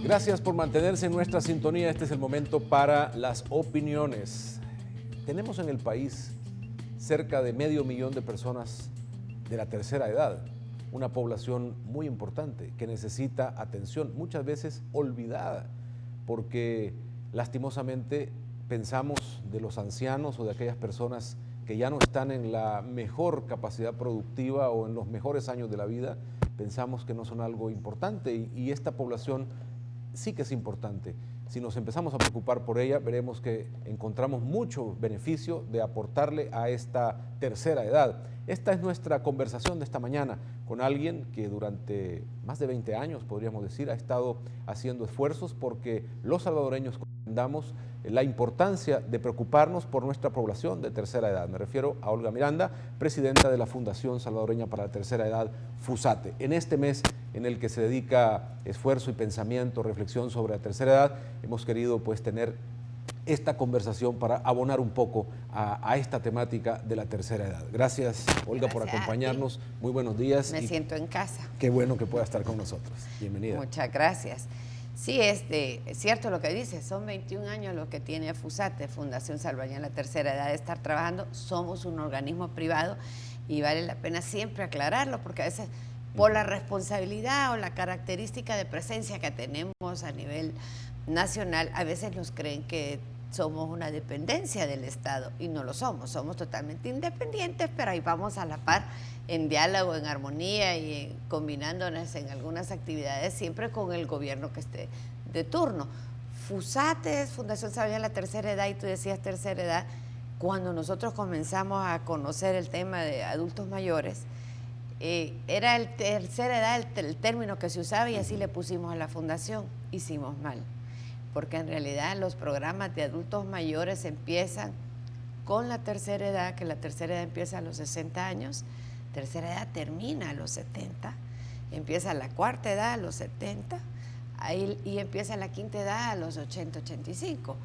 Gracias por mantenerse en nuestra sintonía. Este es el momento para las opiniones. Tenemos en el país cerca de 500.000 de personas de la tercera edad, una población muy importante que necesita atención, muchas veces olvidada, porque lastimosamente pensamos de los ancianos o de aquellas personas que ya no están en la mejor capacidad productiva o en los mejores años de la vida, pensamos que no son algo importante y esta población sí que es importante. Si nos empezamos a preocupar por ella, veremos que encontramos mucho beneficio de aportarle a esta tercera edad. Esta es nuestra conversación de esta mañana con alguien que durante más de 20 años, podríamos decir, ha estado haciendo esfuerzos porque los salvadoreños comprendamos la importancia de preocuparnos por nuestra población de tercera edad. Me refiero a Olga Miranda, presidenta de la Fundación Salvadoreña para la Tercera Edad, FUSATE. En este mes en el que se dedica esfuerzo y pensamiento, reflexión sobre la tercera edad, hemos querido pues tener esta conversación para abonar un poco a esta temática de la tercera edad. Gracias, Olga, por acompañarnos. Muy buenos días. Me siento en casa. Qué bueno que pueda estar con nosotros. Bienvenida. Muchas gracias. Sí, es cierto lo que dices, son 21 años lo que tiene FUSATE, Fundación Salvadoreña de la Tercera Edad, de estar trabajando. Somos un organismo privado y vale la pena siempre aclararlo, porque a veces por la responsabilidad o la característica de presencia que tenemos a nivel nacional, a veces nos creen que somos una dependencia del Estado y no lo somos, somos totalmente independientes, pero ahí vamos a la par en diálogo, en armonía y combinándonos en algunas actividades siempre con el gobierno que esté de turno. FUSATE es Fundación Salvadoreña de la Tercera Edad, y tú decías tercera edad. Cuando nosotros comenzamos a conocer el tema de adultos mayores, era el tercera edad el término que se usaba y así le pusimos a la fundación. Hicimos mal, porque en realidad los programas de adultos mayores empiezan con la tercera edad, que la tercera edad empieza a los 60 años, tercera edad termina a los 70, empieza la cuarta edad a los 70 y empieza la quinta edad a los 80, 85.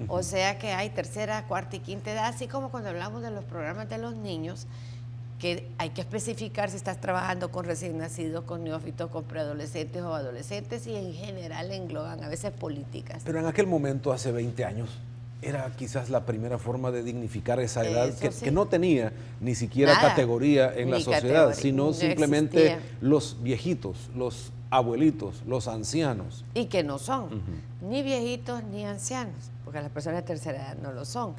O sea que hay tercera, cuarta y quinta edad, así como cuando hablamos de los programas de los niños, que hay que especificar si estás trabajando con recién nacidos, con neófitos, con preadolescentes o adolescentes, y en general engloban a veces políticas. Pero en aquel momento, hace 20 años, era quizás la primera forma de dignificar esa edad que no tenía ni siquiera categoría en la sociedad, sino simplemente los viejitos, los abuelitos, los ancianos. Y que no son ni viejitos ni ancianos, porque las personas de tercera edad no lo son,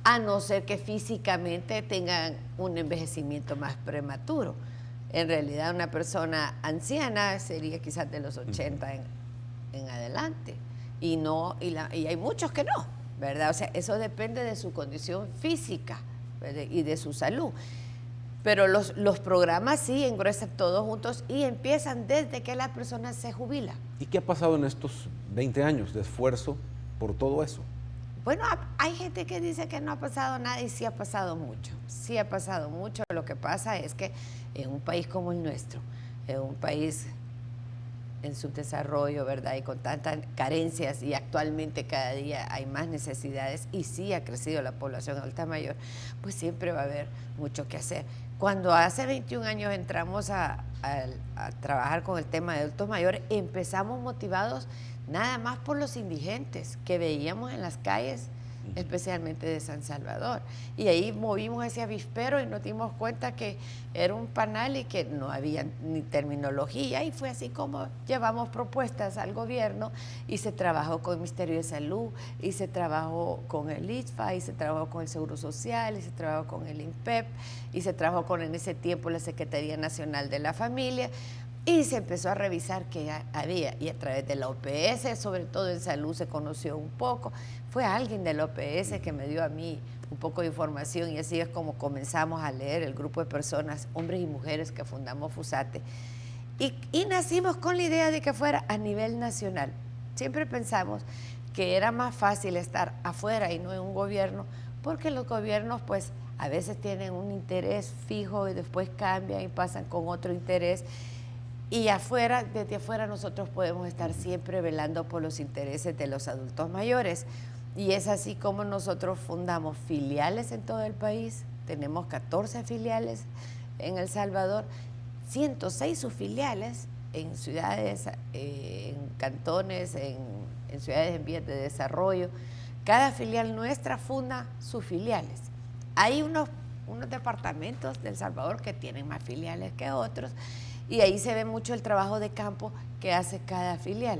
a no ser que físicamente tengan un envejecimiento más prematuro. En realidad una persona anciana sería quizás de los 80 en adelante, y hay muchos que no, ¿verdad? O sea, eso depende de su condición física, ¿verdad? Y de su salud. Pero los programas sí engruesan todos juntos y empiezan desde que la persona se jubila. ¿Y qué ha pasado en estos 20 años de esfuerzo por todo eso? Bueno, hay gente que dice que no ha pasado nada y sí ha pasado mucho. Sí ha pasado mucho. Lo que pasa es que en un país como el nuestro, en un país en subdesarrollo, ¿verdad? Y con tantas carencias, y actualmente cada día hay más necesidades y sí ha crecido la población adulta mayor, pues siempre va a haber mucho que hacer. Cuando hace 21 años entramos a trabajar con el tema de adultos mayores, empezamos motivados nada más por los indigentes que veíamos en las calles, especialmente de San Salvador. Y ahí movimos ese avispero y nos dimos cuenta que era un panal y que no había ni terminología, y fue así como llevamos propuestas al gobierno y se trabajó con el Ministerio de Salud, y se trabajó con el ISFA, y se trabajó con el Seguro Social, y se trabajó con el INPEP, y se trabajó con en ese tiempo la Secretaría Nacional de la Familia, y se empezó a revisar qué había, y a través de la OPS, sobre todo en salud, se conoció un poco. Fue alguien de la OPS que me dio a mí un poco de información, y así es como comenzamos a leer el grupo de personas, hombres y mujeres, que fundamos FUSATE. Y nacimos con la idea de que fuera a nivel nacional. Siempre pensamos que era más fácil estar afuera y no en un gobierno, porque los gobiernos pues a veces tienen un interés fijo y después cambian y pasan con otro interés. Y desde afuera nosotros podemos estar siempre velando por los intereses de los adultos mayores. Y es así como nosotros fundamos filiales en todo el país. Tenemos 14 filiales en El Salvador, 106 subfiliales en ciudades, en cantones, en ciudades en vías de desarrollo. Cada filial nuestra funda sus filiales. Hay unos departamentos de El Salvador que tienen más filiales que otros, y ahí se ve mucho el trabajo de campo que hace cada filial.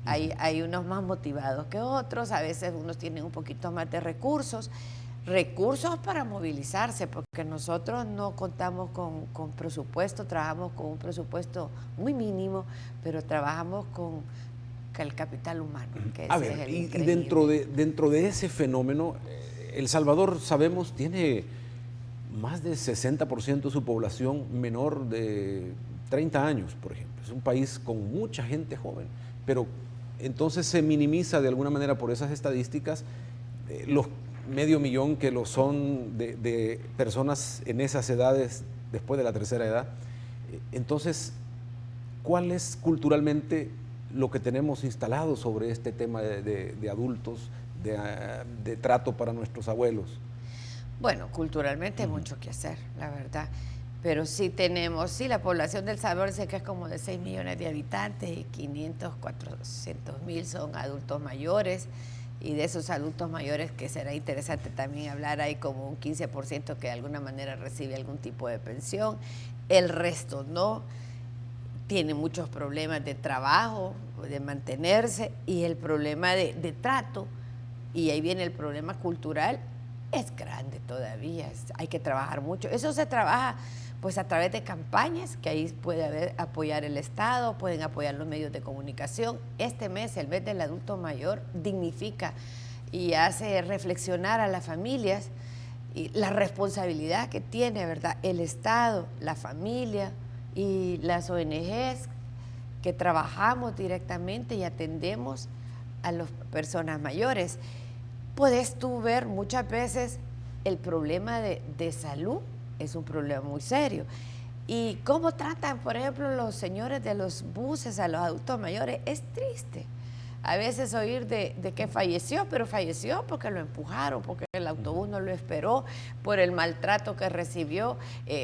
Hay unos más motivados que otros, a veces unos tienen un poquito más de recursos para movilizarse, porque nosotros no contamos con presupuesto, trabajamos con un presupuesto muy mínimo, pero trabajamos con el capital humano. Que a ver, y dentro de ese fenómeno, El Salvador, sabemos, tiene más del 60% de su población menor de 30 años, por ejemplo. Es un país con mucha gente joven, pero entonces se minimiza de alguna manera por esas estadísticas los medio millón que lo son de personas en esas edades después de la tercera edad. Entonces, ¿cuál es culturalmente lo que tenemos instalado sobre este tema de adultos, de trato para nuestros abuelos? Bueno, culturalmente hay mucho que hacer, la verdad. Pero sí tenemos, la población del Salvador sé que es como de 6 millones de habitantes y 500, 400 mil son adultos mayores. Y de esos adultos mayores, que será interesante también hablar, hay como un 15% que de alguna manera recibe algún tipo de pensión. El resto no. Tiene muchos problemas de trabajo, de mantenerse, y el problema de trato, y ahí viene el problema cultural, es grande todavía. Hay que trabajar mucho. Eso se trabaja pues a través de campañas, que ahí puede apoyar el Estado, pueden apoyar los medios de comunicación. Este mes, el mes del adulto mayor, dignifica y hace reflexionar a las familias y la responsabilidad que tiene, ¿verdad?, el Estado, la familia y las ONGs que trabajamos directamente y atendemos a las personas mayores. Puedes tú ver muchas veces el problema de salud es un problema muy serio. Y cómo tratan, por ejemplo, los señores de los buses a los adultos mayores, es triste. A veces oír de que falleció, pero falleció porque lo empujaron, porque el autobús no lo esperó, por el maltrato que recibió,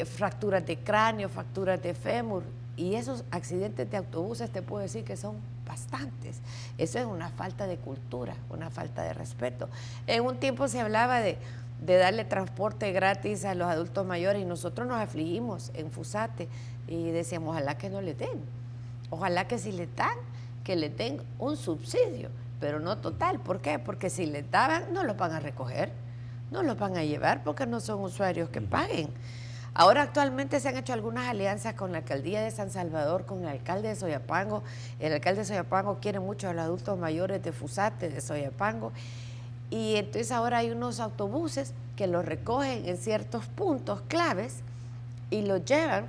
fracturas de cráneo, fracturas de fémur. Y esos accidentes de autobuses te puedo decir que son bastantes. Eso es una falta de cultura, una falta de respeto. En un tiempo se hablaba de darle transporte gratis a los adultos mayores, y nosotros nos afligimos en Fusate y decíamos, ojalá que no le den, ojalá que si le dan, que le den un subsidio, pero no total. ¿Por qué? Porque si le daban, no los van a recoger, no los van a llevar, porque no son usuarios que paguen. Ahora actualmente se han hecho algunas alianzas con la alcaldía de San Salvador, con el alcalde de Soyapango. El alcalde de Soyapango quiere mucho a los adultos mayores de Fusate, de Soyapango, y entonces ahora hay unos autobuses que los recogen en ciertos puntos claves y los llevan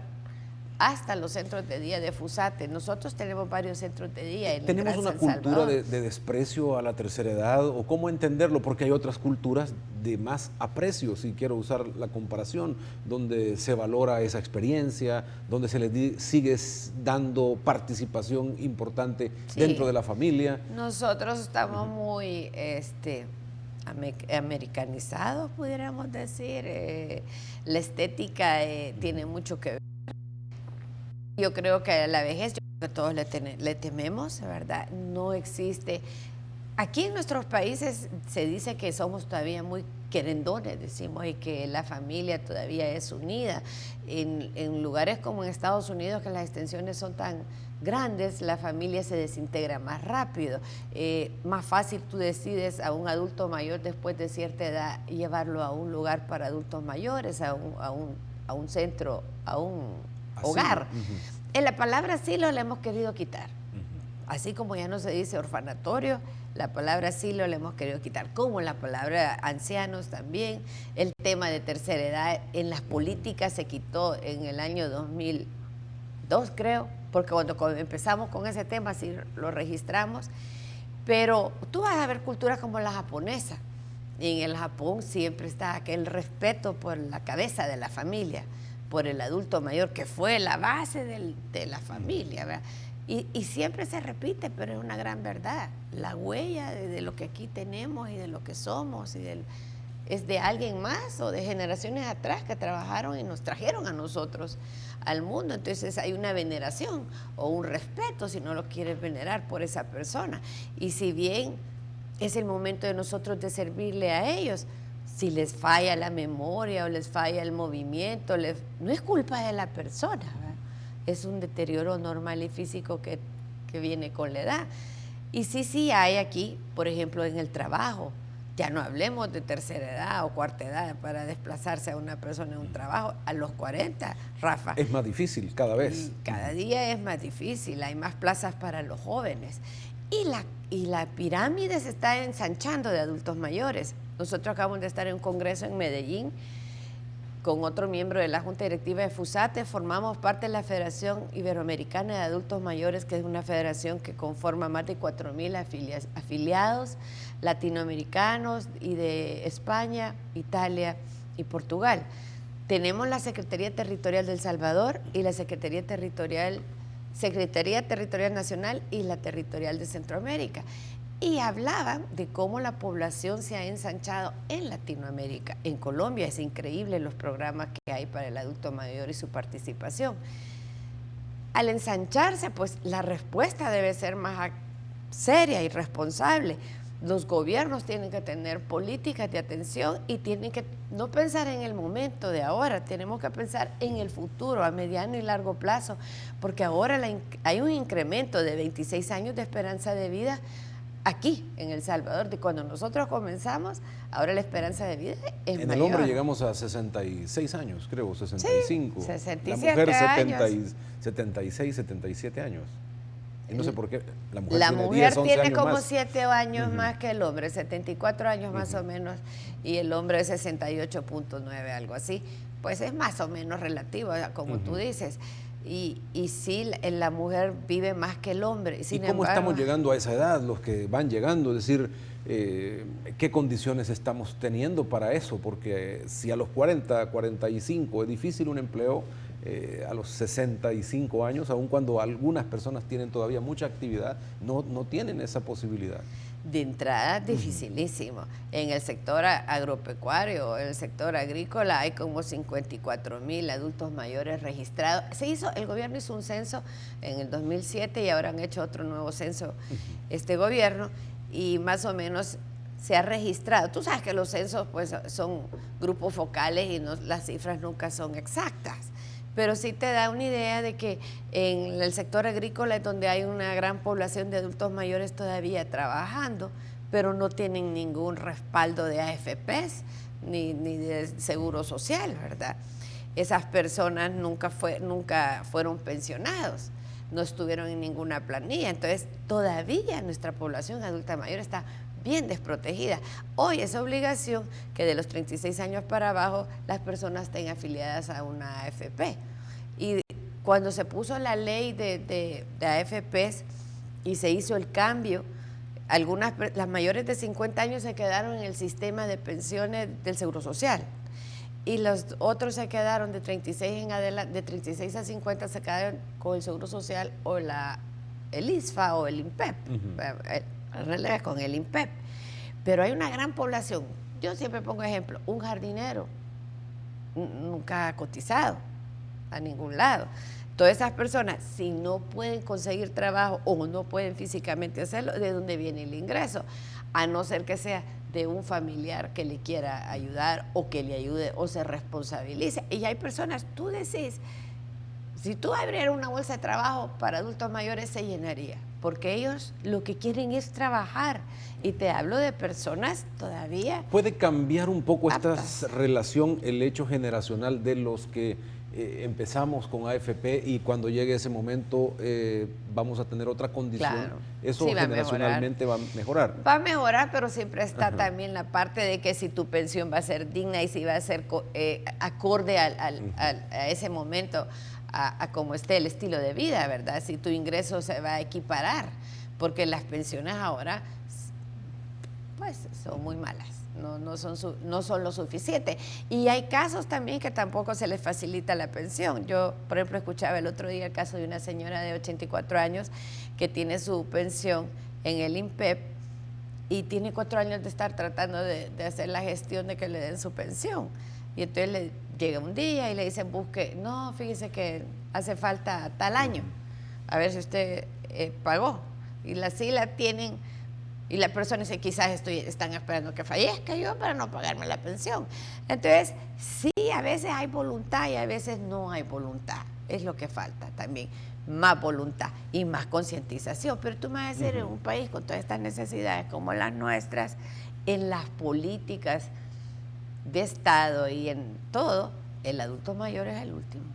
hasta los centros de día de Fusate. Nosotros tenemos varios centros de día. ¿Tenemos una cultura de desprecio a la tercera edad, o cómo entenderlo? Porque hay otras culturas de más aprecio, si quiero usar la comparación, donde se valora esa experiencia, donde se les sigue dando participación importante dentro de la familia. Nosotros estamos muy americanizados, pudiéramos decir. La estética tiene mucho que ver. Yo creo que a la vejez, yo creo que todos le tememos, ¿verdad? No existe. Aquí en nuestros países se dice que somos todavía muy querendones, decimos, y que la familia todavía es unida. En lugares como en Estados Unidos, que las extensiones son tan grandes, la familia se desintegra más rápido. Más fácil tú decides a un adulto mayor después de cierta edad llevarlo a un lugar para adultos mayores, a un centro, a un hogar. En la palabra asilo la hemos querido quitar. Así como ya no se dice orfanatorio, la palabra asilo la hemos querido quitar, como la palabra ancianos también. El tema de tercera edad en las políticas se quitó en el año 2002, creo, porque cuando empezamos con ese tema sí lo registramos. Pero tú vas a ver culturas como la japonesa, y en el Japón siempre está aquel respeto por la cabeza de la familia, por el adulto mayor, que fue la base de la familia, ¿verdad? Y siempre se repite, pero es una gran verdad. La huella de lo que aquí tenemos y de lo que somos es de alguien más o de generaciones atrás que trabajaron y nos trajeron a nosotros al mundo. Entonces hay una veneración o un respeto, si no lo quieres venerar, por esa persona. Y si bien es el momento de nosotros de servirle a ellos, si les falla la memoria o les falla el movimiento, no es culpa de la persona, ¿verdad? Es un deterioro normal y físico que viene con la edad. Y sí hay aquí, por ejemplo, en el trabajo, ya no hablemos de tercera edad o cuarta edad para desplazarse a una persona en un trabajo a los 40, Rafa. Es más difícil cada vez. Cada día es más difícil, hay más plazas para los jóvenes. Y la pirámide se está ensanchando de adultos mayores. Nosotros acabamos de estar en un congreso en Medellín con otro miembro de la Junta Directiva de FUSATE, formamos parte de la Federación Iberoamericana de Adultos Mayores, que es una federación que conforma más de 4,000 afiliados latinoamericanos y de España, Italia y Portugal. Tenemos la Secretaría Territorial de El Salvador y la Secretaría Territorial Nacional y la Territorial de Centroamérica. Y hablaban de cómo la población se ha ensanchado en Latinoamérica. En Colombia es increíble los programas que hay para el adulto mayor y su participación. Al ensancharse, pues la respuesta debe ser más seria y responsable. Los gobiernos tienen que tener políticas de atención y tienen que no pensar en el momento de ahora, tenemos que pensar en el futuro a mediano y largo plazo, porque ahora hay un incremento de 26 años de esperanza de vida aquí en El Salvador. De cuando nosotros comenzamos, ahora la esperanza de vida es mayor. En el hombre llegamos a 66 años, creo, 65. Sí, 67 la mujer años. 76, 77 años. Y no sé por qué la mujer tiene 10, 11 tiene como más. 7 años más que el hombre, 74 años más o menos, y el hombre es 68.9, algo así. Pues es más o menos relativo, como tú dices. Y sí, la mujer vive más que el hombre. ¿Y cómo estamos llegando a esa edad, los que van llegando? Es decir, ¿qué condiciones estamos teniendo para eso? Porque si a los 40, 45 es difícil un empleo, a los 65 años, aun cuando algunas personas tienen todavía mucha actividad, no tienen esa posibilidad. De entrada, dificilísimo. En el sector agropecuario, en el sector agrícola, hay como 54,000 adultos mayores registrados. El gobierno hizo un censo en el 2007 y ahora han hecho otro nuevo censo este gobierno, y más o menos se ha registrado. Tú sabes que los censos pues son grupos focales y las cifras nunca son exactas, pero sí te da una idea de que en el sector agrícola es donde hay una gran población de adultos mayores todavía trabajando, pero no tienen ningún respaldo de AFPs ni de seguro social, ¿verdad? Esas personas nunca fueron pensionados, no estuvieron en ninguna planilla, entonces todavía nuestra población adulta mayor está bien desprotegida. Hoy es obligación que de los 36 años para abajo las personas estén afiliadas a una AFP. Y cuando se puso la ley de AFPs y se hizo el cambio, las mayores de 50 años se quedaron en el sistema de pensiones del Seguro Social y los otros se quedaron de 36 en adelante, de 36 a 50 se quedaron con el Seguro Social o el ISFA o el INPEP. Con el INPEP, pero hay una gran población. Yo siempre pongo ejemplo, un jardinero nunca ha cotizado a ningún lado. Todas esas personas, si no pueden conseguir trabajo o no pueden físicamente hacerlo, ¿de dónde viene el ingreso? A no ser que sea de un familiar que le quiera ayudar o que le ayude o se responsabilice. Y hay personas, tú decís, si tú abrieras una bolsa de trabajo para adultos mayores se llenaría, porque ellos lo que quieren es trabajar. Y te hablo de personas todavía. ¿Puede cambiar un poco esta relación, el hecho generacional de los que empezamos con AFP y cuando llegue ese momento vamos a tener otra condición? Claro, ¿Eso sí generacionalmente va a mejorar? Va a mejorar, pero siempre está también la parte de que si tu pensión va a ser digna y si va a ser acorde a ese momento, a cómo esté el estilo de vida, ¿verdad? Si tu ingreso se va a equiparar, porque las pensiones ahora pues son muy malas, no son lo suficiente. Y hay casos también que tampoco se les facilita la pensión. Yo, por ejemplo, escuchaba el otro día el caso de una señora de 84 años que tiene su pensión en el INPEP y tiene 4 años de estar tratando de hacer la gestión de que le den su pensión. Y entonces le llega un día y le dicen, busque, no, fíjese que hace falta tal año, a ver si usted pagó. Y sí la tienen, y la persona dice, quizás están esperando que fallezca yo para no pagarme la pensión. Entonces, sí, a veces hay voluntad y a veces no hay voluntad. Es lo que falta también, más voluntad y más concientización. Pero tú me vas a decir, en un país con todas estas necesidades como las nuestras, en las políticas de Estado y en todo, el adulto mayor es el último,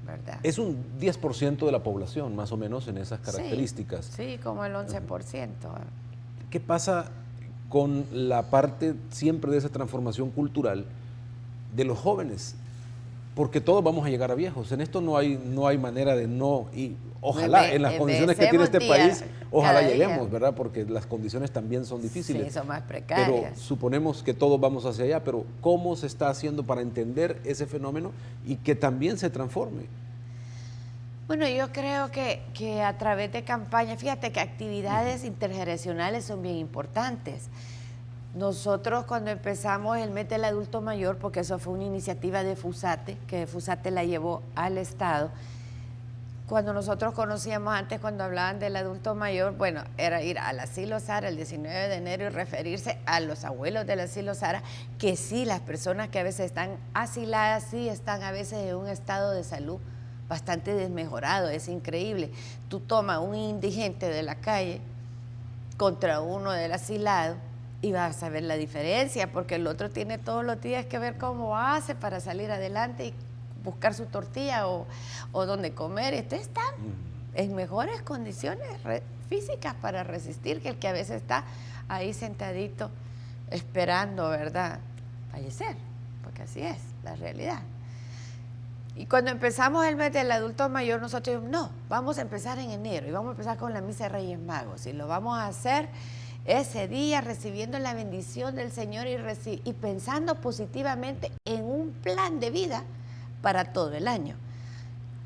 ¿verdad? Es un 10% de la población, más o menos, en esas características. Sí, como el 11%. ¿Qué pasa con la parte siempre de esa transformación cultural de los jóvenes? Porque todos vamos a llegar a viejos. En esto no hay manera de no, y ojalá en las condiciones que tiene este país, ojalá lleguemos, ¿verdad? Porque las condiciones también son difíciles. Sí, son más precarias. Pero suponemos que todos vamos hacia allá, pero ¿cómo se está haciendo para entender ese fenómeno y que también se transforme? Bueno, yo creo que a través de campañas, fíjate que actividades intergeneracionales son bien importantes. Nosotros cuando empezamos el mes del adulto mayor, porque eso fue una iniciativa de FUSATE, que FUSATE la llevó al Estado, cuando nosotros conocíamos antes, cuando hablaban del adulto mayor, bueno, era ir al asilo Sara el 19 de enero y referirse a los abuelos del asilo Sara, que sí, las personas que a veces están asiladas, sí están a veces en un estado de salud bastante desmejorado, es increíble. Tú tomas un indigente de la calle contra uno del asilado y vas a ver la diferencia, porque el otro tiene todos los días que ver cómo hace para salir adelante y buscar su tortilla o dónde comer. Entonces están en mejores condiciones físicas para resistir que el que a veces está ahí sentadito esperando, ¿verdad?, fallecer, porque así es la realidad. Y cuando empezamos el mes del adulto mayor, nosotros dijimos, no, vamos a empezar en enero y vamos a empezar con la misa de Reyes Magos y lo vamos a hacer ese día recibiendo la bendición del Señor y pensando positivamente en un plan de vida para todo el año,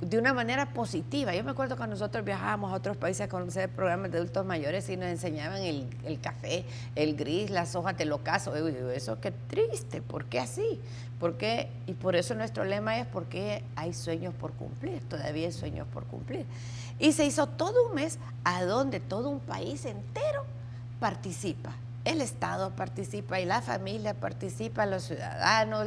de una manera positiva. Yo me acuerdo cuando nosotros viajábamos a otros países a conocer programas de adultos mayores y nos enseñaban el café, el gris, las hojas del ocaso. Y digo, eso qué triste, ¿por qué así? ¿Por qué? Y por eso nuestro lema es porque hay sueños por cumplir, todavía hay sueños por cumplir. Y se hizo todo un mes a donde todo un país entero participa. El Estado participa y la familia participa, los ciudadanos,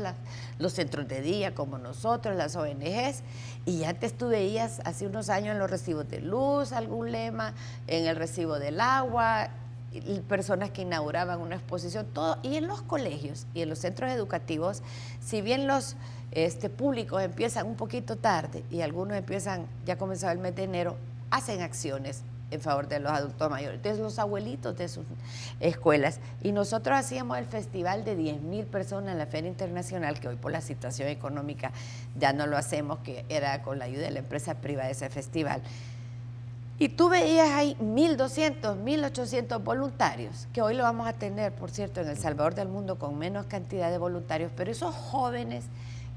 los centros de día como nosotros, las ONGs. Y antes tú veías hace unos años en los recibos de luz algún lema, en el recibo del agua, y personas que inauguraban una exposición, todo. Y en los colegios y en los centros educativos, si bien los públicos empiezan un poquito tarde y algunos empiezan, ya comenzado el mes de enero, hacen acciones en favor de los adultos mayores, de los abuelitos de sus escuelas. Y nosotros hacíamos el festival de 10,000 personas en la Feria Internacional, que hoy por la situación económica ya no lo hacemos, que era con la ayuda de la empresa privada ese festival. Y tú veías ahí 1,200, 1,800 voluntarios, que hoy lo vamos a tener, por cierto, en El Salvador del Mundo con menos cantidad de voluntarios, pero esos jóvenes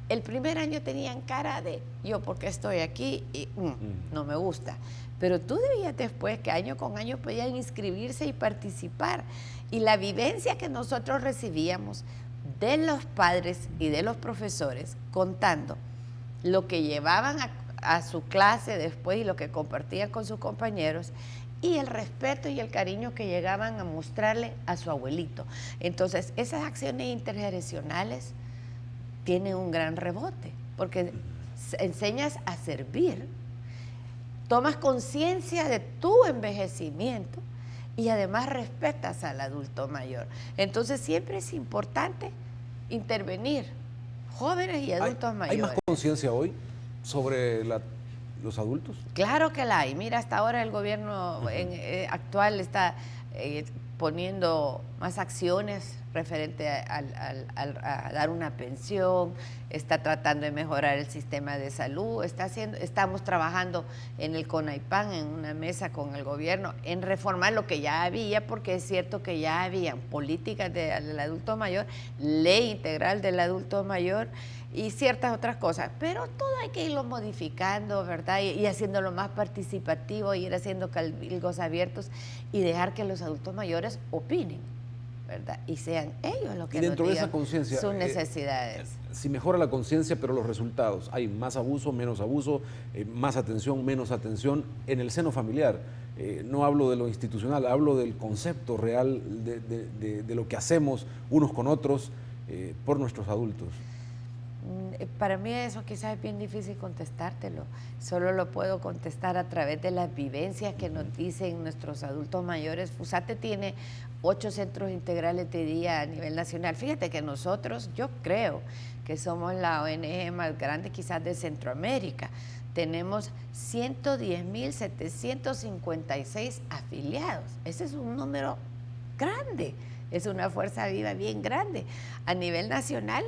el primer año tenían cara de yo porque estoy aquí y no me gusta. Pero tú veías después que año con año podían inscribirse y participar. Y la vivencia que nosotros recibíamos de los padres y de los profesores contando lo que llevaban a su clase después y lo que compartían con sus compañeros y el respeto y el cariño que llegaban a mostrarle a su abuelito. Entonces, esas acciones intergeneracionales tienen un gran rebote porque enseñas a servir, tomas conciencia de tu envejecimiento y además respetas al adulto mayor. Entonces siempre es importante intervenir, jóvenes y adultos mayores. ¿Hay más conciencia hoy sobre los adultos? Claro que la hay. Mira, hasta ahora el gobierno actual está poniendo más acciones referente a dar una pensión, está tratando de mejorar el sistema de salud, estamos trabajando en el CONAIPAN, en una mesa con el gobierno, en reformar lo que ya había, porque es cierto que ya habían políticas del adulto mayor, ley integral del adulto mayor y ciertas otras cosas, pero todo hay que irlo modificando, ¿verdad? Y haciéndolo más participativo, ir haciendo cabildos abiertos y dejar que los adultos mayores opinen. ¿verdad? Y sean ellos los que y dentro nos de esa digan conciencia, sus necesidades. si mejora la conciencia, pero los resultados, hay más abuso, menos abuso, más atención, menos atención en el seno familiar. No hablo de lo institucional, hablo del concepto real de lo que hacemos unos con otros por nuestros adultos. Para mí eso quizás es bien difícil contestártelo. Solo lo puedo contestar a través de las vivencias que nos dicen nuestros adultos mayores. FUSATE tiene 8 centros integrales de día a nivel nacional. Fíjate que nosotros, yo creo que somos la ONG más grande quizás de Centroamérica. Tenemos 110.756 afiliados. Ese es un número grande, es una fuerza viva bien grande. A nivel nacional,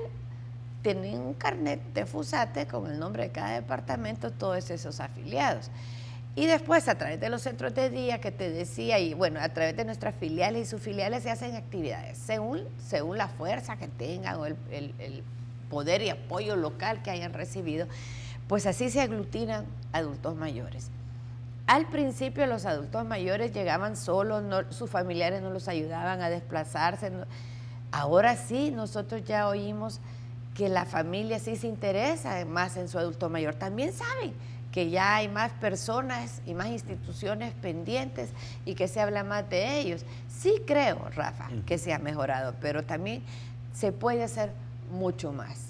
tienen un carnet de FUSATE con el nombre de cada departamento, todos esos afiliados. Y después, a través de los centros de día que te decía, y bueno, a través de nuestras filiales y subfiliales se hacen actividades, según la fuerza que tengan o el poder y apoyo local que hayan recibido, pues así se aglutinan adultos mayores. Al principio los adultos mayores llegaban solos, sus familiares no los ayudaban a desplazarse. Ahora sí, nosotros ya oímos que la familia sí se interesa más en su adulto mayor. También saben que ya hay más personas y más instituciones pendientes y que se habla más de ellos. Sí creo, Rafa, que se ha mejorado, pero también se puede hacer mucho más.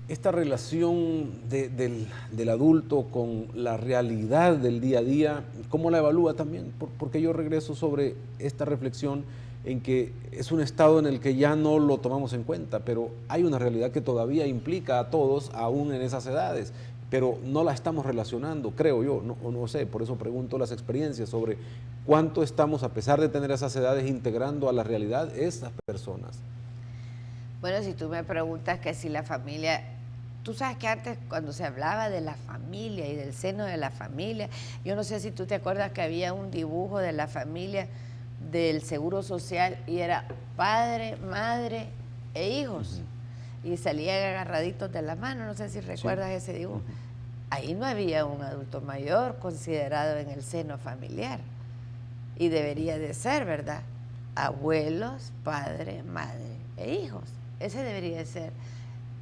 Esta relación del adulto con la realidad del día a día, ¿cómo la evalúa también? Porque yo regreso sobre esta reflexión en que es un estado en el que ya no lo tomamos en cuenta, pero hay una realidad que todavía implica a todos, aún en esas edades, pero no la estamos relacionando, creo yo, no sé, por eso pregunto las experiencias sobre cuánto estamos, a pesar de tener esas edades, integrando a la realidad esas personas. Bueno, si tú me preguntas que si la familia, tú sabes que antes cuando se hablaba de la familia y del seno de la familia, yo no sé si tú te acuerdas que había un dibujo de la familia del Seguro Social y era padre, madre e hijos. Y salían agarraditos de la mano, no sé si recuerdas ese dibujo. Ahí no había un adulto mayor considerado en el seno familiar. Y debería de ser, ¿verdad? Abuelos, padre, madre e hijos. Ese debería de ser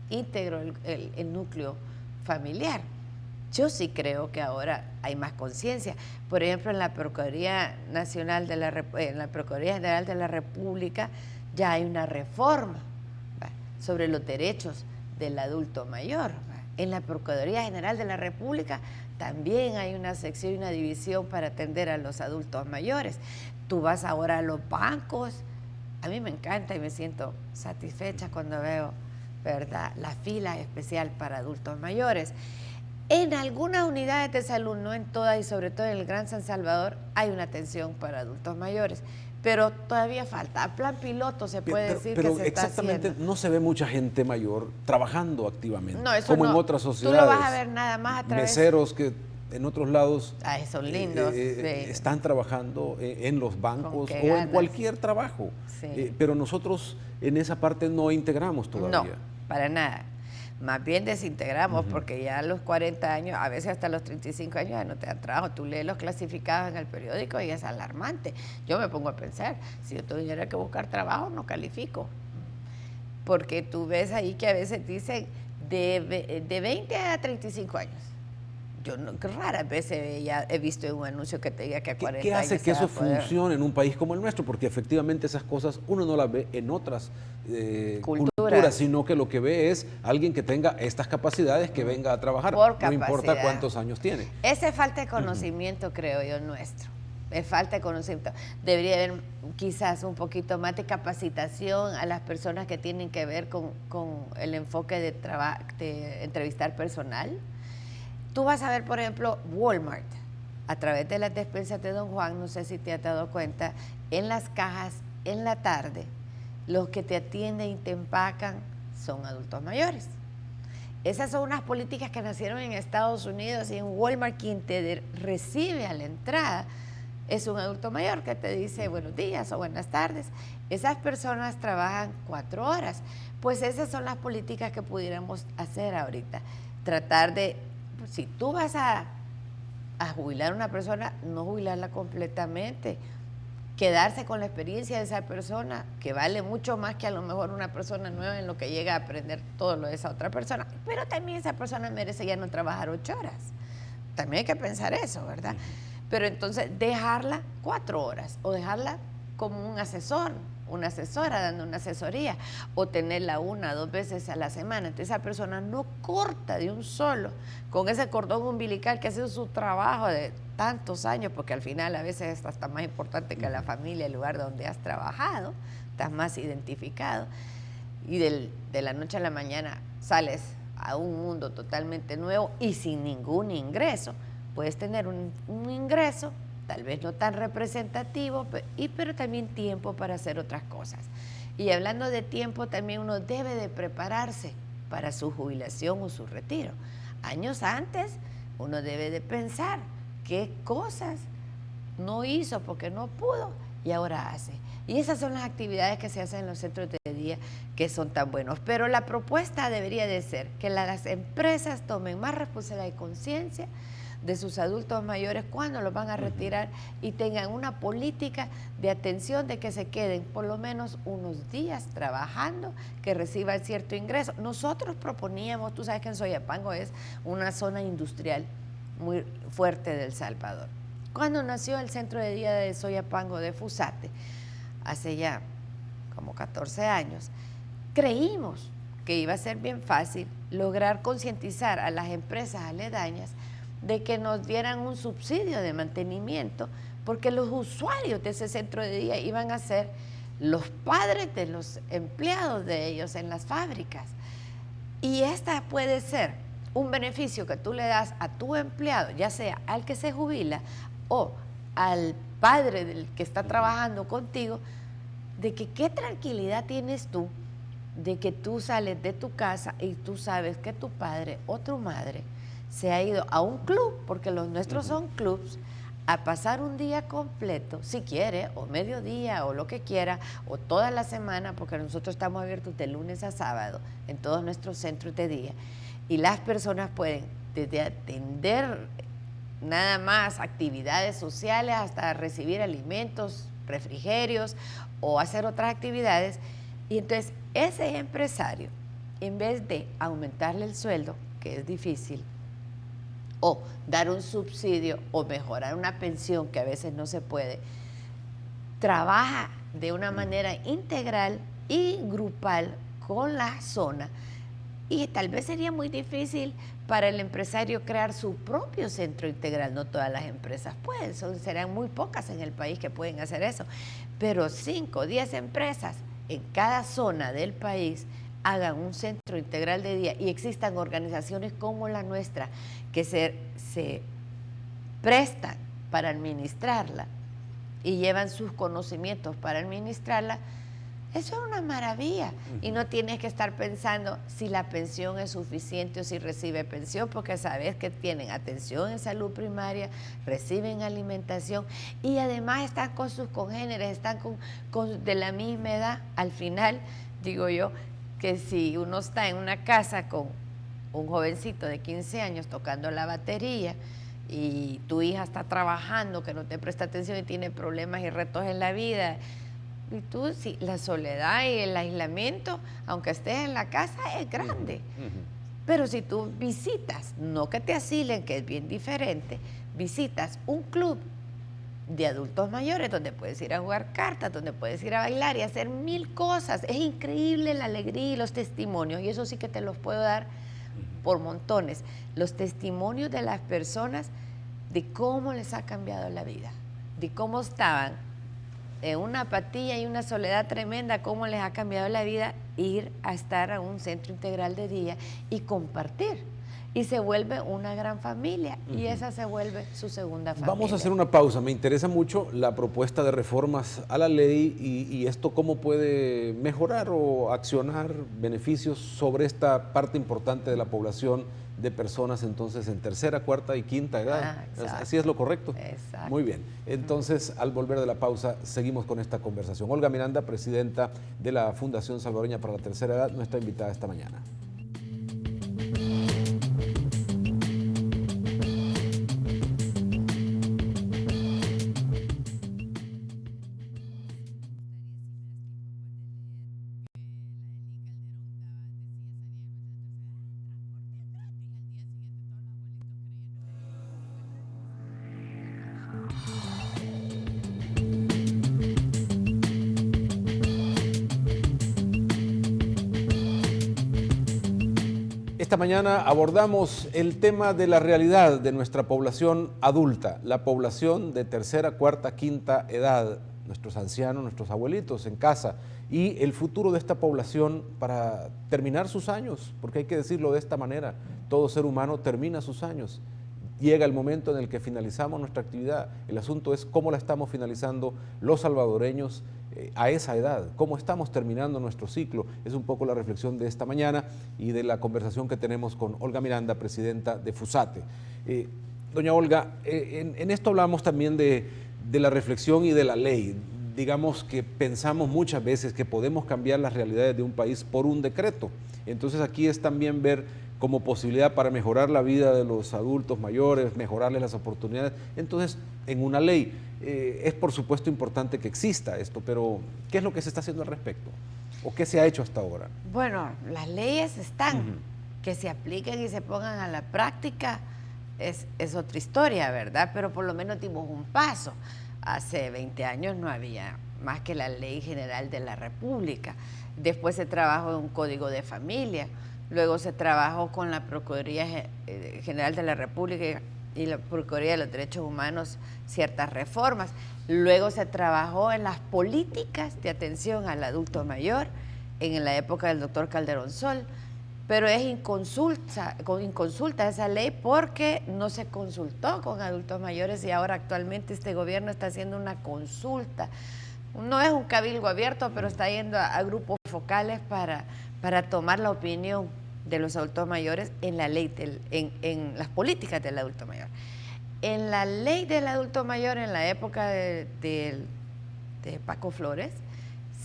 íntegro el núcleo familiar. Yo sí creo que ahora hay más conciencia. Por ejemplo, en la Procuraduría Nacional en la Procuraduría General de la República ya hay una reforma, ¿va?, sobre los derechos del adulto mayor, ¿va? En la Procuraduría General de la República también hay una sección y una división para atender a los adultos mayores. Tú vas ahora a los bancos. A mí me encanta y me siento satisfecha cuando veo, ¿verdad?, la fila especial para adultos mayores. En algunas unidades de salud, no en todas y sobre todo en el Gran San Salvador, hay una atención para adultos mayores, pero todavía falta. A plan piloto se puede decir que se está haciendo. Pero exactamente no se ve mucha gente mayor trabajando activamente, no, eso como no. en otras sociedades. Tú lo vas a ver nada más a través... Meseros que en otros lados son lindos, están trabajando en los bancos o en cualquier trabajo, pero nosotros en esa parte no integramos todavía. No, para nada. Más bien desintegramos, porque ya a los 40 años, a veces hasta los 35 años ya no te dan trabajo. Tú lees los clasificados en el periódico y es alarmante. Yo me pongo a pensar, si yo tuviera que buscar trabajo, no califico. Porque tú ves ahí que a veces dicen de 20 a 35 años. Yo raras veces he visto en un anuncio que te diga que a 40 años. ¿Qué hace que eso funcione en un país como el nuestro? Porque efectivamente esas cosas uno no las ve en otras culturas, sino que lo que ve es alguien que tenga estas capacidades que venga a trabajar, no importa cuántos años tiene. Esa falta de conocimiento, creo yo, nuestro. Es falta de conocimiento. Debería haber quizás un poquito más de capacitación a las personas que tienen que ver con el enfoque de entrevistar personal. Tú vas a ver, por ejemplo, Walmart, a través de las despensas de Don Juan, no sé si te has dado cuenta, en las cajas, en la tarde, los que te atienden y te empacan son adultos mayores. Esas son unas políticas que nacieron en Estados Unidos y en Walmart quien te recibe a la entrada es un adulto mayor que te dice buenos días o buenas tardes. Esas personas trabajan 4 horas. Pues esas son las políticas que pudiéramos hacer ahorita. Tratar de... Si tú vas a jubilar a una persona, no jubilarla completamente, quedarse con la experiencia de esa persona, que vale mucho más que a lo mejor una persona nueva en lo que llega a aprender todo lo de esa otra persona. Pero también esa persona merece ya no trabajar 8 horas. También hay que pensar eso, ¿verdad? Pero entonces dejarla 4 horas o dejarla como un asesor, una asesora dando una asesoría, o tenerla 1 o 2 veces a la semana. Entonces esa persona no corta de un solo con ese cordón umbilical que ha sido su trabajo de tantos años, porque al final a veces es hasta más importante que la familia, el lugar donde has trabajado, estás más identificado, y de la noche a la mañana sales a un mundo totalmente nuevo y sin ningún ingreso. Puedes tener un ingreso, tal vez no tan representativo, pero también tiempo para hacer otras cosas. Y hablando de tiempo, también uno debe de prepararse para su jubilación o su retiro. Años antes, uno debe de pensar qué cosas no hizo porque no pudo y ahora hace. Y esas son las actividades que se hacen en los centros de día que son tan buenos. Pero la propuesta debería de ser que las empresas tomen más responsabilidad y conciencia de sus adultos mayores cuando los van a retirar y tengan una política de atención de que se queden por lo menos unos días trabajando, que reciban cierto ingreso. Nosotros proponíamos, tú sabes que en Soyapango es una zona industrial muy fuerte de El Salvador. Cuando nació el centro de día de Soyapango de Fusate, hace ya como 14 años, creímos que iba a ser bien fácil lograr concientizar a las empresas aledañas de que nos dieran un subsidio de mantenimiento, porque los usuarios de ese centro de día iban a ser los padres de los empleados de ellos en las fábricas. Y esta puede ser un beneficio que tú le das a tu empleado, ya sea al que se jubila o al padre del que está trabajando contigo, de que qué tranquilidad tienes tú de que tú sales de tu casa y tú sabes que tu padre o tu madre se ha ido a un club, porque los nuestros son clubs, a pasar un día completo, si quiere, o mediodía, o lo que quiera, o toda la semana, porque nosotros estamos abiertos de lunes a sábado en todos nuestros centros de día. Y las personas pueden, desde atender nada más actividades sociales hasta recibir alimentos, refrigerios, o hacer otras actividades. Y entonces ese empresario, en vez de aumentarle el sueldo, que es difícil, o dar un subsidio o mejorar una pensión que a veces no se puede, trabaja de una manera integral y grupal con la zona. Y tal vez sería muy difícil para el empresario crear su propio centro integral. No todas las empresas pueden, serán muy pocas en el país que pueden hacer eso. Pero 5 o 10 empresas en cada zona del país hagan un centro integral de día y existan organizaciones como la nuestra que se prestan para administrarla y llevan sus conocimientos para administrarla, eso es una maravilla. Y no tienes que estar pensando si la pensión es suficiente o si recibe pensión, porque sabes que tienen atención en salud primaria, reciben alimentación y además están con sus congéneres, están de la misma edad. Al final, digo yo, que si uno está en una casa con un jovencito de 15 años tocando la batería y tu hija está trabajando, que no te presta atención y tiene problemas y retos en la vida, y tú, sí, la soledad y el aislamiento, aunque estés en la casa, es grande. Pero si tú visitas, no que te asilen, que es bien diferente, visitas un club de adultos mayores donde puedes ir a jugar cartas, donde puedes ir a bailar y hacer 1000 cosas. Es increíble la alegría y los testimonios, y eso sí que te los puedo dar por montones. Los testimonios de las personas de cómo les ha cambiado la vida, de cómo estaban en una apatía y una soledad tremenda, cómo les ha cambiado la vida ir a estar a un centro integral de día y compartir. Y se vuelve una gran familia y esa se vuelve su segunda familia. Vamos a hacer una pausa. Me interesa mucho la propuesta de reformas a la ley y esto cómo puede mejorar o accionar beneficios sobre esta parte importante de la población de personas entonces en tercera, cuarta y quinta edad. ¿Así es lo correcto? Exacto. Muy bien. Entonces, al volver de la pausa, seguimos con esta conversación. Olga Miranda, presidenta de la Fundación Salvadoreña para la Tercera Edad, nuestra invitada esta mañana. Esta mañana abordamos el tema de la realidad de nuestra población adulta, la población de tercera, cuarta, quinta edad, nuestros ancianos, nuestros abuelitos en casa y el futuro de esta población para terminar sus años, porque hay que decirlo de esta manera, todo ser humano termina sus años. Llega el momento en el que finalizamos nuestra actividad. El asunto es cómo la estamos finalizando los salvadoreños a esa edad, cómo estamos terminando nuestro ciclo. Es un poco la reflexión de esta mañana y de la conversación que tenemos con Olga Miranda, presidenta de FUSATE. Doña Olga, en esto hablamos también de la reflexión y de la ley. Digamos que pensamos muchas veces que podemos cambiar las realidades de un país por un decreto. Entonces aquí es también ver como posibilidad para mejorar la vida de los adultos mayores, mejorarles las oportunidades. Entonces, en una ley, es por supuesto importante que exista esto, pero ¿qué es lo que se está haciendo al respecto? ¿O qué se ha hecho hasta ahora? Bueno, las leyes están, que se apliquen y se pongan a la práctica es otra historia, ¿verdad? Pero por lo menos dimos un paso. Hace 20 años no había más que la Ley General de la República. Después se trabajó en un Código de Familia. Luego se trabajó con la Procuraduría General de la República y la Procuraduría de los Derechos Humanos ciertas reformas. Luego se trabajó en las políticas de atención al adulto mayor en la época del doctor Calderón Sol, pero es inconsulta esa ley porque no se consultó con adultos mayores y ahora actualmente este gobierno está haciendo una consulta. No es un cabildo abierto, pero está yendo a grupos focales para tomar la opinión de los adultos mayores en la ley, en las políticas del adulto mayor. En la ley del adulto mayor, en la época de Paco Flores,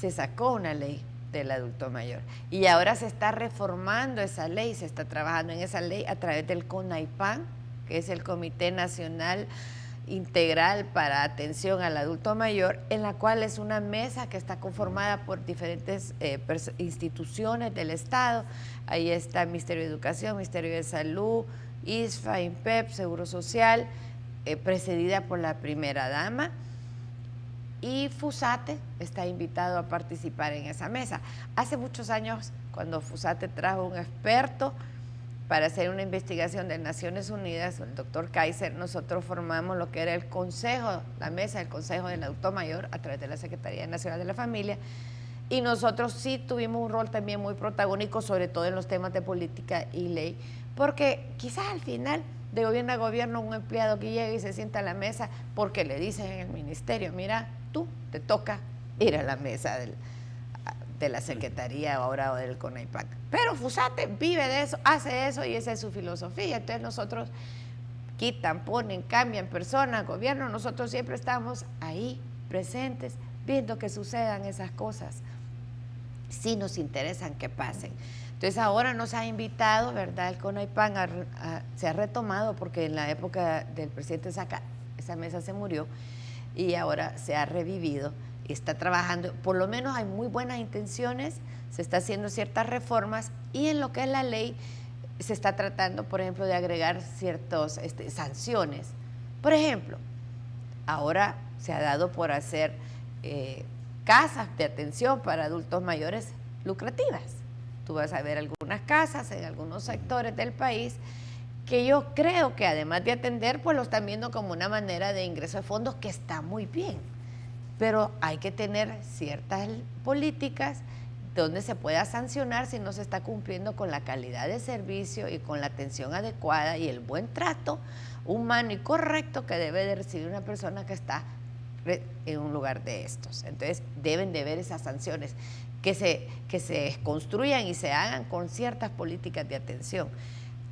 se sacó una ley del adulto mayor y ahora se está reformando esa ley, se está trabajando en esa ley a través del CONAIPAN, que es el Comité Nacional Integral para Atención al Adulto Mayor, en la cual es una mesa que está conformada por diferentes instituciones del Estado. Ahí está el Ministerio de Educación, Ministerio de Salud, ISFA, INPEP, Seguro Social, precedida por la primera dama, y FUSATE está invitado a participar en esa mesa. Hace muchos años, cuando FUSATE trajo un experto para hacer una investigación de Naciones Unidas, el doctor Kaiser, nosotros formamos lo que era el consejo, la mesa del Consejo del Adulto Mayor a través de la Secretaría Nacional de la Familia, y nosotros sí tuvimos un rol también muy protagónico, sobre todo en los temas de política y ley, porque quizás al final, de gobierno a gobierno, un empleado que llega y se sienta a la mesa porque le dicen en el ministerio, mira, tú te toca ir a la mesa de la Secretaría ahora o del CONAIPAC. Pero FUSATE vive de eso, hace eso y esa es su filosofía. Entonces nosotros quitan, ponen, cambian personas, gobierno, nosotros siempre estamos ahí presentes, viendo que sucedan esas cosas. Sí nos interesan que pasen. Entonces ahora nos ha invitado, ¿verdad? El CONAIPAN se ha retomado porque en la época del presidente Saca esa mesa se murió y ahora se ha revivido. Está trabajando, por lo menos hay muy buenas intenciones, se está haciendo ciertas reformas y en lo que es la ley se está tratando, por ejemplo, de agregar ciertas sanciones. Por ejemplo, ahora se ha dado por hacer casas de atención para adultos mayores lucrativas. Tú vas a ver algunas casas en algunos sectores del país que yo creo que además de atender, pues lo están viendo como una manera de ingreso de fondos que está muy bien. Pero hay que tener ciertas políticas donde se pueda sancionar si no se está cumpliendo con la calidad de servicio y con la atención adecuada y el buen trato humano y correcto que debe de recibir una persona que está en un lugar de estos. Entonces deben de ver esas sanciones que se construyan y se hagan con ciertas políticas de atención.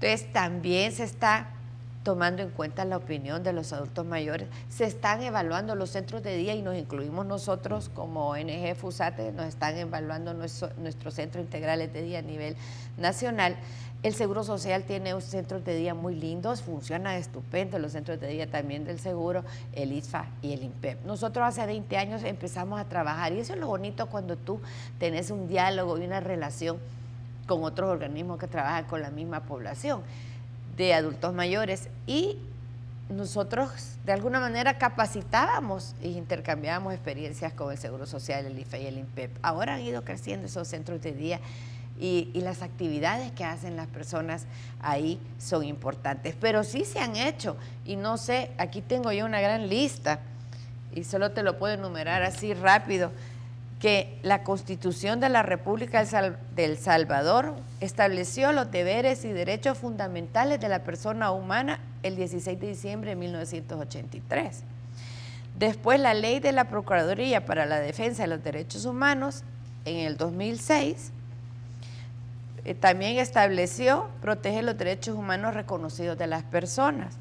Entonces también se está tomando en cuenta la opinión de los adultos mayores. Se están evaluando los centros de día y nos incluimos nosotros como ONG FUSATE, nos están evaluando nuestros centros integrales de día a nivel nacional. El Seguro Social tiene centros de día muy lindos, funciona estupendo, los centros de día también del Seguro, el ISFA y el INPEP. Nosotros hace 20 años empezamos a trabajar y eso es lo bonito cuando tú tenés un diálogo y una relación con otros organismos que trabajan con la misma población de adultos mayores y nosotros de alguna manera capacitábamos e intercambiábamos experiencias con el Seguro Social, el IFE y el INPEP. Ahora han ido creciendo esos centros de día y las actividades que hacen las personas ahí son importantes. Pero sí se han hecho, y no sé, aquí tengo yo una gran lista, y solo te lo puedo enumerar así rápido, que la Constitución de la República del Salvador estableció los deberes y derechos fundamentales de la persona humana el 16 de diciembre de 1983. Después, la Ley de la Procuraduría para la Defensa de los Derechos Humanos en el 2006 también estableció proteger los derechos humanos reconocidos de las personas.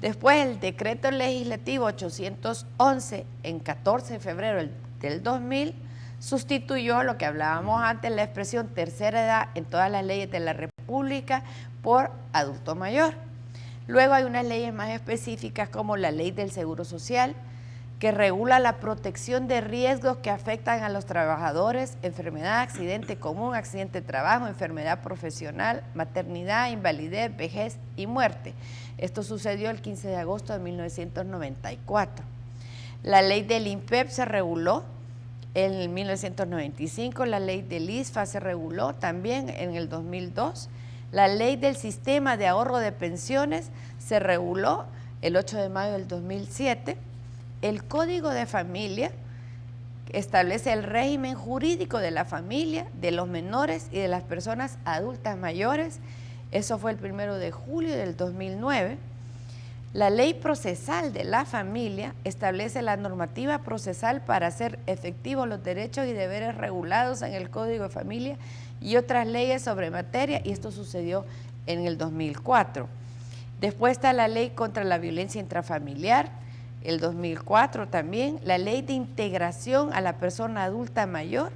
Después, el decreto legislativo 811 en 14 de febrero del 2000 sustituyó lo que hablábamos antes, la expresión tercera edad en todas las leyes de la República por adulto mayor. Luego hay unas leyes más específicas como la Ley del Seguro Social, que regula la protección de riesgos que afectan a los trabajadores: enfermedad, accidente común, accidente de trabajo, enfermedad profesional, maternidad, invalidez, vejez y muerte. Esto sucedió el 15 de agosto de 1994. La ley del INPEP se reguló en 1995, la ley del ISFA se reguló también en el 2002, la ley del sistema de ahorro de pensiones se reguló el 8 de mayo del 2007, el Código de Familia establece el régimen jurídico de la familia, de los menores y de las personas adultas mayores, eso fue el 1 de julio del 2009. La ley procesal de la familia establece la normativa procesal para hacer efectivos los derechos y deberes regulados en el Código de Familia y otras leyes sobre materia, y esto sucedió en el 2004. Después está la ley contra la violencia intrafamiliar, el 2004 también, la ley de integración a la persona adulta mayor,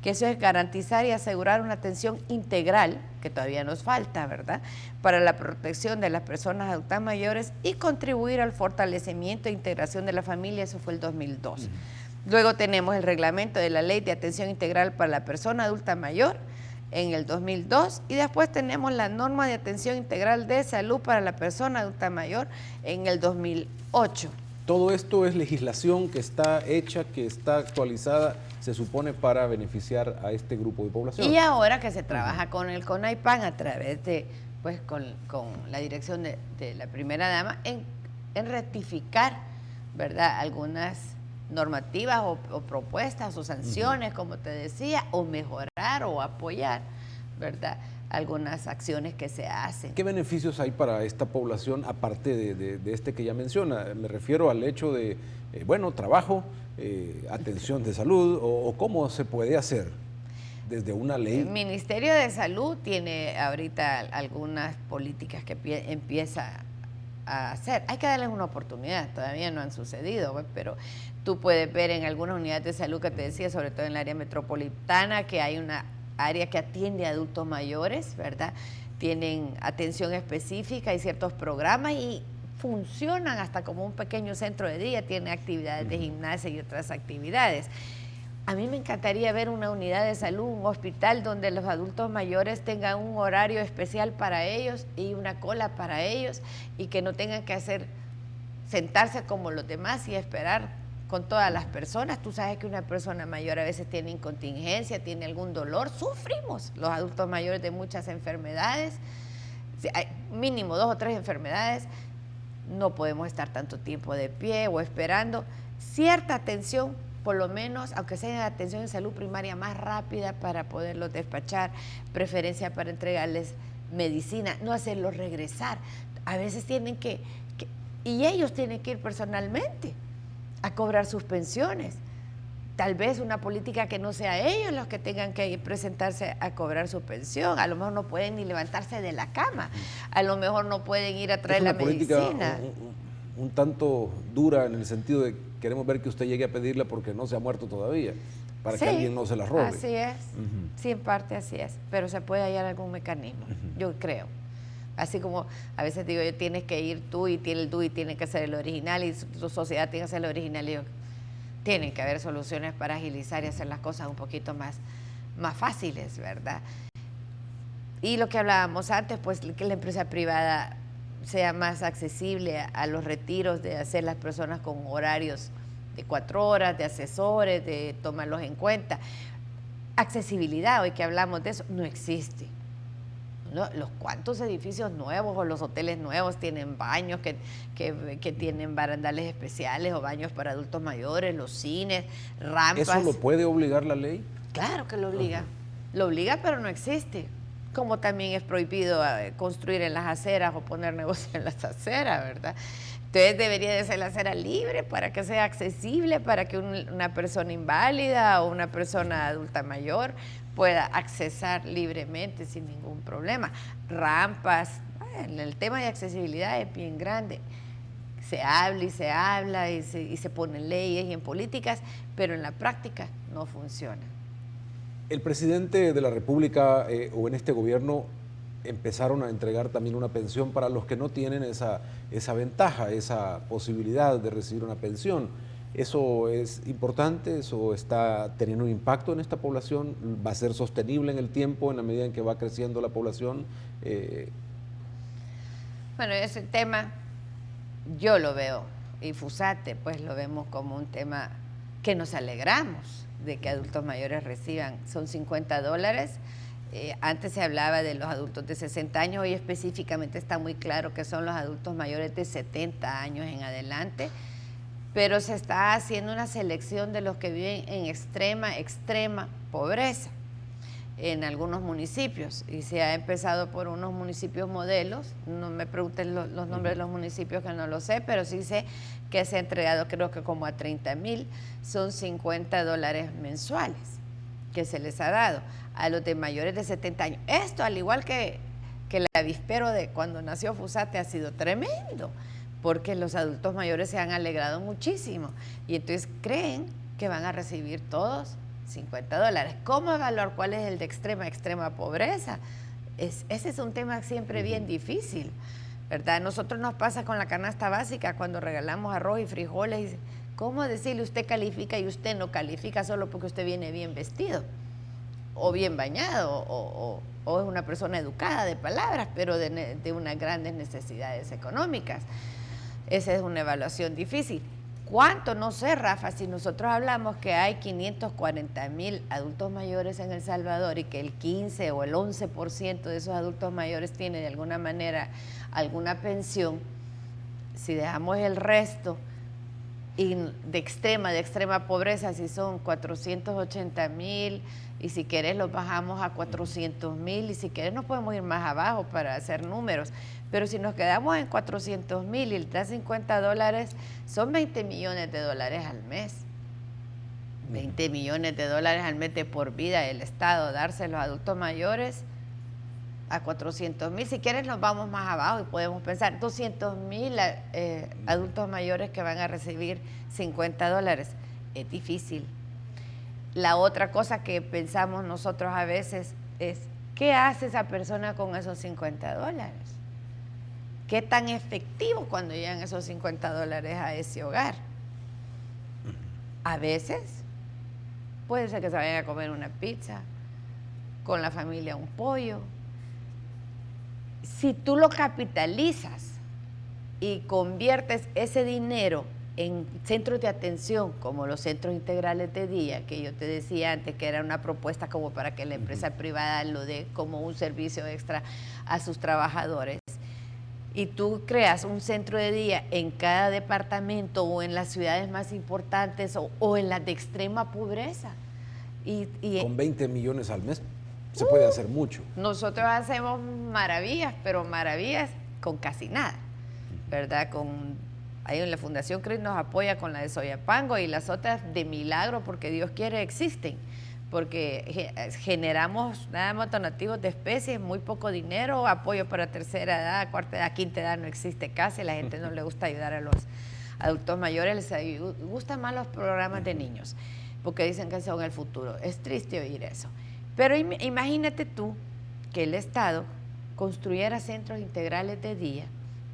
que eso es garantizar y asegurar una atención integral, que todavía nos falta, ¿verdad?, para la protección de las personas adultas mayores y contribuir al fortalecimiento e integración de la familia, eso fue el 2002. Luego tenemos el reglamento de la Ley de Atención Integral para la Persona Adulta Mayor en el 2002 y después tenemos la norma de atención integral de salud para la persona adulta mayor en el 2008. Todo esto es legislación que está hecha, que está actualizada, se supone para beneficiar a este grupo de población. Y ahora que se trabaja con el CONAIPAN a través de, pues con la dirección de la primera dama en rectificar, ¿verdad?, algunas normativas o propuestas o sanciones, como te decía, o mejorar o apoyar, ¿verdad?, algunas acciones que se hacen. ¿Qué beneficios hay para esta población aparte de este que ya menciona? Me refiero al hecho de, trabajo, atención de salud, o cómo se puede hacer desde una ley. El Ministerio de Salud tiene ahorita algunas políticas que empieza a hacer. Hay que darles una oportunidad, todavía no han sucedido, pero tú puedes ver en algunas unidades de salud que te decía, sobre todo en el área metropolitana, que hay una área que atiende a adultos mayores, ¿verdad? Tienen atención específica y ciertos programas y funcionan hasta como un pequeño centro de día, tiene actividades de gimnasia y otras actividades. A mí me encantaría ver una unidad de salud, un hospital donde los adultos mayores tengan un horario especial para ellos y una cola para ellos y que no tengan que sentarse como los demás y esperar con todas las personas. Tú sabes que una persona mayor a veces tiene incontingencia, tiene algún dolor, sufrimos los adultos mayores de muchas enfermedades, hay mínimo 2 o 3 enfermedades, no podemos estar tanto tiempo de pie o esperando. Cierta atención, por lo menos, aunque sea atención en salud primaria más rápida para poderlos despachar, preferencia para entregarles medicina, no hacerlos regresar. A veces tienen y ellos tienen que ir personalmente a cobrar sus pensiones. Tal vez una política que no sea ellos los que tengan que presentarse a cobrar su pensión. A lo mejor no pueden ni levantarse de la cama. A lo mejor no pueden ir a traer la medicina. Es una política un tanto dura en el sentido de queremos ver que usted llegue a pedirla porque no se ha muerto todavía, para que alguien no se la robe. Así es. Sí, en parte así es. Pero se puede hallar algún mecanismo, yo creo. Así como a veces digo yo, tienes que ir tú y tiene que ser el original y tu sociedad tiene que ser el original. Y tienen que haber soluciones para agilizar y hacer las cosas un poquito más fáciles, ¿verdad? Y lo que hablábamos antes, pues que la empresa privada sea más accesible a los retiros, de hacer las personas con horarios de 4 horas, de asesores, de tomarlos en cuenta. Accesibilidad, hoy que hablamos de eso, no existe. Los cuantos edificios nuevos o los hoteles nuevos tienen baños que tienen barandales especiales o baños para adultos mayores, los cines, rampas. ¿Eso lo puede obligar la ley? Claro que lo obliga. Lo obliga, pero no existe. Como también es prohibido construir en las aceras o poner negocios en las aceras, ¿verdad? Entonces debería de ser la acera libre para que sea accesible, para que una persona inválida o una persona adulta mayor pueda accesar libremente sin ningún problema. Rampas, el tema de accesibilidad es bien grande. Se habla y se ponen leyes y en políticas, pero en la práctica no funciona. El presidente de la República o en este gobierno empezaron a entregar también una pensión para los que no tienen esa ventaja, esa posibilidad de recibir una pensión. ¿Eso es importante? ¿Eso está teniendo un impacto en esta población? ¿Va a ser sostenible en el tiempo en la medida en que va creciendo la población? Bueno, ese tema yo lo veo, y FUSATE pues lo vemos como un tema que nos alegramos de que adultos mayores reciban. Son $50. Antes se hablaba de los adultos de 60 años, hoy específicamente está muy claro que son los adultos mayores de 70 años en adelante, pero se está haciendo una selección de los que viven en extrema pobreza en algunos municipios, y se ha empezado por unos municipios modelos. No me pregunten los nombres de los municipios, que no lo sé, pero sí sé que se ha entregado creo que como a 30,000, son $50 mensuales que se les ha dado a los de mayores de 70 años. Esto, al igual que el avispero de cuando nació FUSATE, ha sido tremendo, porque los adultos mayores se han alegrado muchísimo y entonces creen que van a recibir todos $50. ¿Cómo evaluar cuál es el de extrema pobreza? Ese es un tema siempre bien difícil, ¿verdad? A nosotros nos pasa con la canasta básica cuando regalamos arroz y frijoles. ¿Cómo decirle usted califica y usted no califica solo porque usted viene bien vestido o bien bañado o es una persona educada de palabras, pero de unas grandes necesidades económicas? Esa es una evaluación difícil. ¿Cuánto? No sé, Rafa, si nosotros hablamos que hay 540,000 adultos mayores en El Salvador y que el 15 o el 11% de esos adultos mayores tiene de alguna manera alguna pensión, si dejamos el resto y de extrema pobreza, si son 480,000, y si quieres los bajamos a 400,000, y si quieres nos podemos ir más abajo para hacer números, pero si nos quedamos en 400,000 y le das $50, son $20 millones al mes. 20 millones de dólares al mes de por vida del Estado, dárselos a adultos mayores a 400,000. Si quieres nos vamos más abajo y podemos pensar 200,000 adultos mayores que van a recibir $50. Es difícil. La otra cosa que pensamos nosotros a veces es, ¿qué hace esa persona con esos $50? ¿Qué tan efectivo cuando llegan esos $50 a ese hogar? A veces puede ser que se vayan a comer una pizza, con la familia un pollo. Si tú lo capitalizas y conviertes ese dinero en centros de atención, como los centros integrales de día, que yo te decía antes que era una propuesta como para que la empresa privada lo dé como un servicio extra a sus trabajadores, y tú creas un centro de día en cada departamento o en las ciudades más importantes o en las de extrema pobreza. Y con 20 millones al mes se puede hacer mucho. Nosotros hacemos maravillas, pero maravillas con casi nada, ¿verdad? Ahí en la Fundación CRIS nos apoya con la de Soyapango, y las otras de milagro, porque Dios quiere, existen, porque generamos nada más donativos de especies, muy poco dinero, apoyo para tercera edad, cuarta edad, quinta edad no existe casi, la gente no le gusta ayudar a los adultos mayores, les gustan más los programas de niños, porque dicen que son el futuro. Es triste oír eso. Pero imagínate tú que el Estado construyera centros integrales de día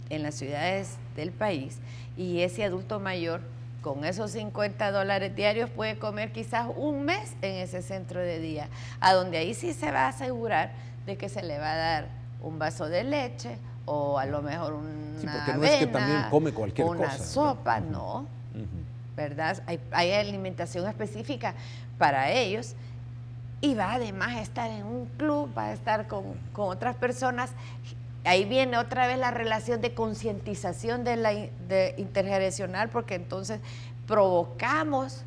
en las ciudades del país, y ese adulto mayor con esos $50 diarios puede comer quizás un mes en ese centro de día, a donde ahí sí se va a asegurar de que se le va a dar un vaso de leche o a lo mejor una porque no avena, es que también come cualquier una cosa, sopa, ¿no? ¿Verdad? Hay alimentación específica para ellos, y va además a estar en un club, va a estar con otras personas. Ahí viene otra vez la relación de concientización de intergeneracional, porque entonces provocamos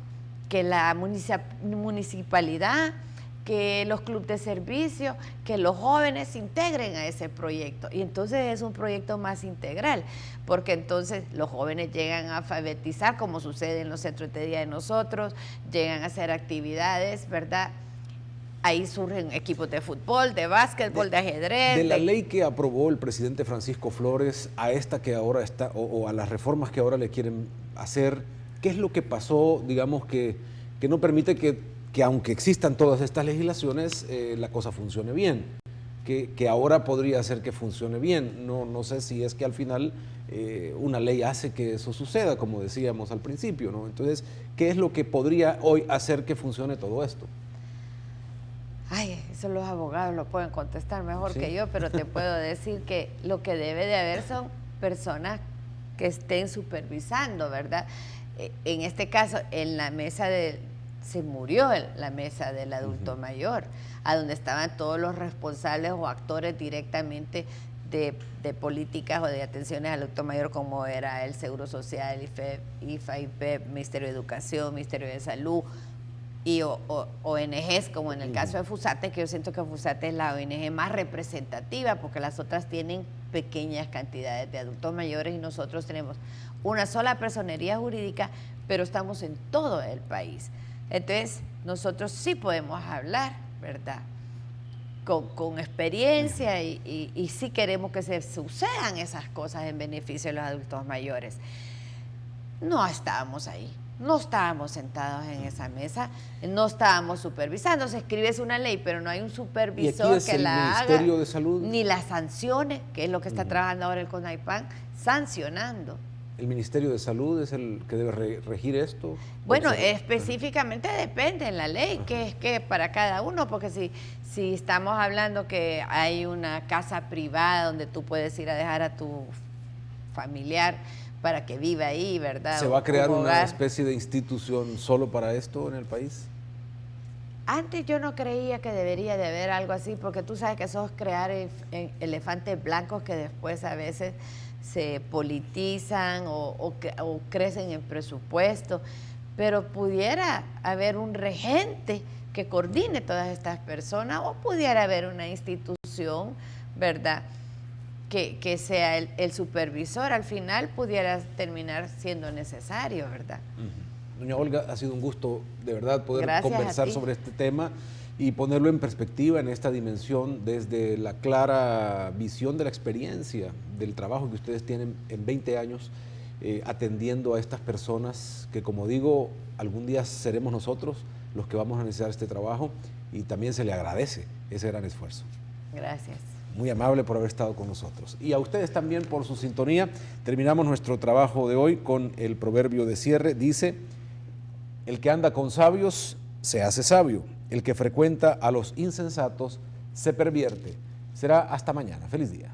que la municipalidad, que los clubes de servicio, que los jóvenes se integren a ese proyecto. Y entonces es un proyecto más integral, porque entonces los jóvenes llegan a alfabetizar, como sucede en los centros de día de nosotros, llegan a hacer actividades, ¿verdad? Ahí surgen equipos de fútbol, de básquetbol, de ajedrez. De la ley que aprobó el presidente Francisco Flores a esta que ahora está, o a las reformas que ahora le quieren hacer, ¿qué es lo que pasó, digamos, que no permite que aunque existan todas estas legislaciones, la cosa funcione bien? Que ahora podría hacer que funcione bien. No sé si es que al final una ley hace que eso suceda, como decíamos al principio, ¿no? Entonces, ¿qué es lo que podría hoy hacer que funcione todo esto? Ay, eso los abogados lo pueden contestar mejor que yo, pero te puedo decir que lo que debe de haber son personas que estén supervisando, ¿verdad? En este caso, en la mesa se murió la mesa del adulto mayor, a donde estaban todos los responsables o actores directamente de políticas o de atenciones al adulto mayor, como era el Seguro Social, IFA, IPEP, Ministerio de Educación, Ministerio de Salud, y ONGs, como en el caso de FUSATE, que yo siento que FUSATE es la ONG más representativa, porque las otras tienen pequeñas cantidades de adultos mayores y nosotros tenemos una sola personería jurídica, pero estamos en todo el país. Entonces, nosotros sí podemos hablar, ¿verdad?, con experiencia y sí queremos que se sucedan esas cosas en beneficio de los adultos mayores. No estábamos ahí. No estábamos sentados en esa mesa, no estábamos supervisando. Se escribe una ley, pero no hay un supervisor que la haga. ¿Y aquí es el Ministerio de Salud? Ni las sanciones, que es lo que está trabajando ahora el CONAIPAN, sancionando. ¿El Ministerio de Salud es el que debe regir esto? Bueno, específicamente depende en la ley, que es que para cada uno, porque si estamos hablando que hay una casa privada donde tú puedes ir a dejar a tu familiar para que viva ahí, ¿verdad? ¿Se va a crear una especie de institución solo para esto en el país? Antes yo no creía que debería de haber algo así, porque tú sabes que eso es crear elefantes blancos que después a veces se politizan o crecen en presupuesto, pero pudiera haber un regente que coordine todas estas personas, o pudiera haber una institución, ¿verdad?, que sea el supervisor. Al final pudiera terminar siendo necesario, ¿verdad? Doña Olga, ha sido un gusto de verdad poder conversar sobre este tema y ponerlo en perspectiva en esta dimensión desde la clara visión de la experiencia del trabajo que ustedes tienen en 20 años atendiendo a estas personas que, como digo, algún día seremos nosotros los que vamos a necesitar este trabajo, y también se le agradece ese gran esfuerzo. Gracias. Muy amable por haber estado con nosotros. Y a ustedes también por su sintonía. Terminamos nuestro trabajo de hoy con el proverbio de cierre. Dice: el que anda con sabios se hace sabio. El que frecuenta a los insensatos se pervierte. Será hasta mañana. Feliz día.